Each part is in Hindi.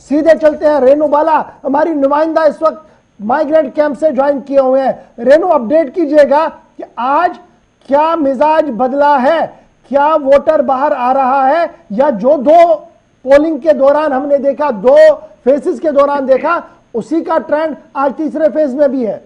सीधे चलते हैं, रेनू बाला हमारी नुमाइंदा इस वक्त माइग्रेंट कैंप से ज्वाइन किए हुए हैं। रेनू, अपडेट कीजिएगा कि आज क्या मिजाज बदला है, क्या वोटर बाहर आ रहा है, या जो दो पोलिंग के दौरान हमने देखा, दो फेजेस के दौरान देखा, उसी का ट्रेंड आज तीसरे फेज में भी है?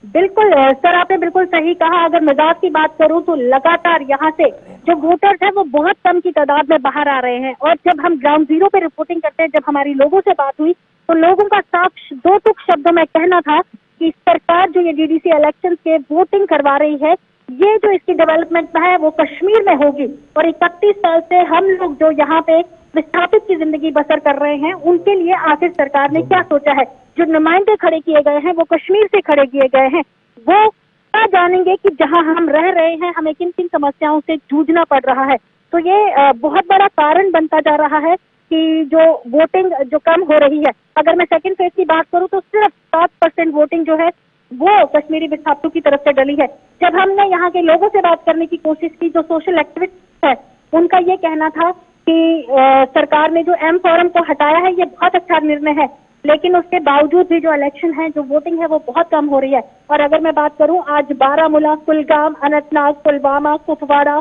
बिल्कुल सर, आपने बिल्कुल सही कहा। अगर मिजाज की बात करूं तो लगातार यहाँ से जो वोटर्स हैं वो बहुत कम की तादाद में बाहर आ रहे हैं। और जब हम ग्राउंड जीरो पे रिपोर्टिंग करते हैं, जब हमारी लोगों से बात हुई तो लोगों का साफ दो टुक शब्दों में कहना था कि सरकार जो ये डीडीसी इलेक्शन के वोटिंग करवा रही है, ये जो इसकी डेवलपमेंट है वो कश्मीर में होगी। और 31 साल से हम लोग जो यहाँ पे विस्थापित की जिंदगी बसर कर रहे हैं, उनके लिए आखिर सरकार ने क्या सोचा है। जो नुमाइंदे खड़े किए गए हैं वो कश्मीर से खड़े किए गए हैं, वो क्या जानेंगे कि जहां हम रह रहे हैं हमें किन किन समस्याओं से जूझना पड़ रहा है। तो ये बहुत बड़ा कारण बनता जा रहा है कि जो वोटिंग जो कम हो रही है। अगर मैं सेकंड फेज की बात करूं तो सिर्फ 7% वोटिंग जो है वो कश्मीरी विस्थापितों की तरफ से डली है। जब हमने यहाँ के लोगों से बात करने की कोशिश की, जो सोशल एक्टिविस्ट है, उनका ये कहना था कि सरकार ने जो एम फोरम को हटाया है ये बहुत अच्छा निर्णय है, लेकिन उसके बावजूद भी जो इलेक्शन है, जो वोटिंग है वो बहुत कम हो रही है। और अगर मैं बात करूं, आज बारामूला, कुलगाम, अनंतनाग, पुलवामा, कुपवाड़ा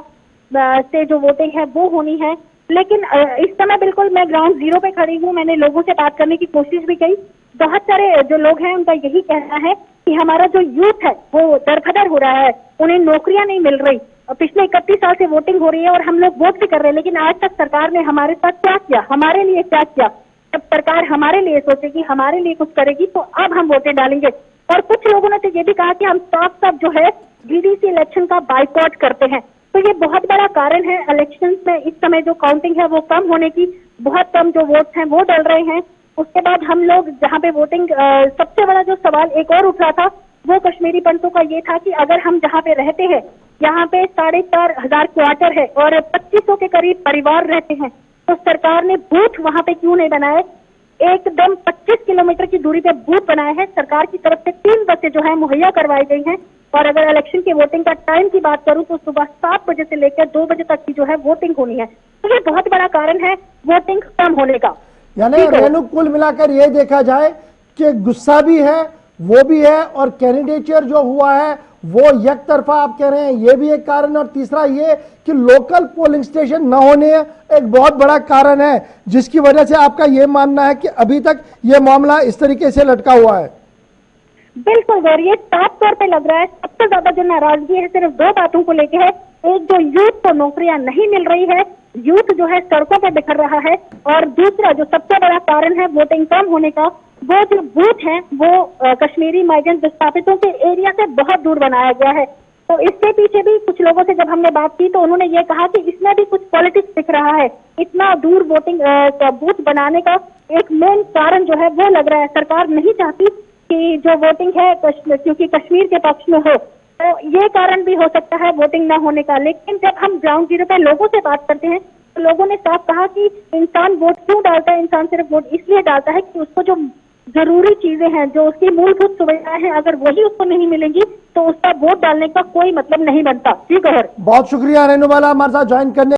से जो वोटिंग है वो होनी है। लेकिन इस समय बिल्कुल मैं ग्राउंड जीरो पे खड़ी हूँ। मैंने लोगों से बात करने की कोशिश भी की। बहुत सारे जो लोग हैं उनका यही कहना है कि हमारा जो यूथ है वो दरबदर हो रहा है, उन्हें नौकरियां नहीं मिल रही। पिछले 31 साल से वोटिंग हो रही है और हम लोग वोट भी कर रहे हैं, लेकिन आज तक सरकार ने हमारे साथ क्या किया, हमारे लिए क्या किया। जब सरकार हमारे लिए सोचेगी, हमारे लिए कुछ करेगी, तो अब हम वोटें डालेंगे। और कुछ लोगों ने तो ये भी कहा कि हम साफ साफ जो है डीडीसी इलेक्शन का बाइकआउट करते हैं। तो ये बहुत बड़ा कारण है इलेक्शन में इस समय जो काउंटिंग है वो कम होने की। बहुत कम जो वोट हैं वो डल रहे हैं। उसके बाद हम लोग जहाँ पे वोटिंग, सबसे बड़ा जो सवाल एक और उठ रहा था वो कश्मीरी पंडितों का ये था कि अगर हम जहाँ पे रहते हैं, यहाँ पे 4,500 क्वार्टर है और 2500 के करीब परिवार रहते हैं, तो सरकार ने बूथ वहाँ पे क्यों नहीं बनाए। एकदम 25 किलोमीटर की दूरी पे बूथ बनाए हैं। सरकार की तरफ से 3 बसें जो है मुहैया करवाई गई हैं। और अगर इलेक्शन के वोटिंग का टाइम की बात करूं तो सुबह 7 बजे से लेकर 2 बजे तक की जो है वोटिंग होनी है। तो ये बहुत बड़ा कारण है वोटिंग कम होने का। यानी रेनू, कुल मिलाकर ये देखा जाए कि गुस्सा भी है, वो भी है, और कैंडिडेचर जो हुआ है वो एक तरफा आप कह रहे हैं, ये भी एक कारण। और तीसरा ये कि लोकल पोलिंग स्टेशन न होने एक बहुत बड़ा कारण है, जिसकी वजह से आपका ये मानना है कि अभी तक ये मामला इस तरीके से लटका हुआ है। बिल्कुल गौर, ये साफ तौर पे लग रहा है सबसे ज्यादा जो नाराजगी है सिर्फ 2 बातों को लेके है। एक, जो यूथ को नौकरियां नहीं मिल रही है, यूथ जो है सड़कों पर बिखर रहा है। और दूसरा जो सबसे बड़ा कारण है वोटिंग कम होने का, वो जो बूथ है वो कश्मीरी माइग्रेंट विस्थापितों के एरिया से बहुत दूर बनाया गया है। तो इसके पीछे भी कुछ लोगों से जब हमने बात की तो उन्होंने ये कहा कि इसमें भी कुछ पॉलिटिक्स दिख रहा है। इतना दूर वोटिंग बूथ बनाने का एक मेन कारण जो है वो लग रहा है सरकार नहीं चाहती कि जो वोटिंग है क्योंकि कश्मीर के पक्ष में हो। तो ये कारण भी हो सकता है वोटिंग ना होने का। लेकिन जब हम ग्राउंड जीरो पे लोगों से बात करते हैं तो लोगों ने साफ कहा कि इंसान वोट क्यों डालता है, इंसान सिर्फ वोट इसलिए डालता है कि उसको जो जरूरी चीजें हैं, जो उसकी मूलभूत सुविधाएं हैं, अगर वही उसको नहीं मिलेंगी तो उसका वोट डालने का कोई मतलब नहीं बनता। जी गौहर, बहुत शुक्रिया रेनू बाला हमारे साथ ज्वाइन करने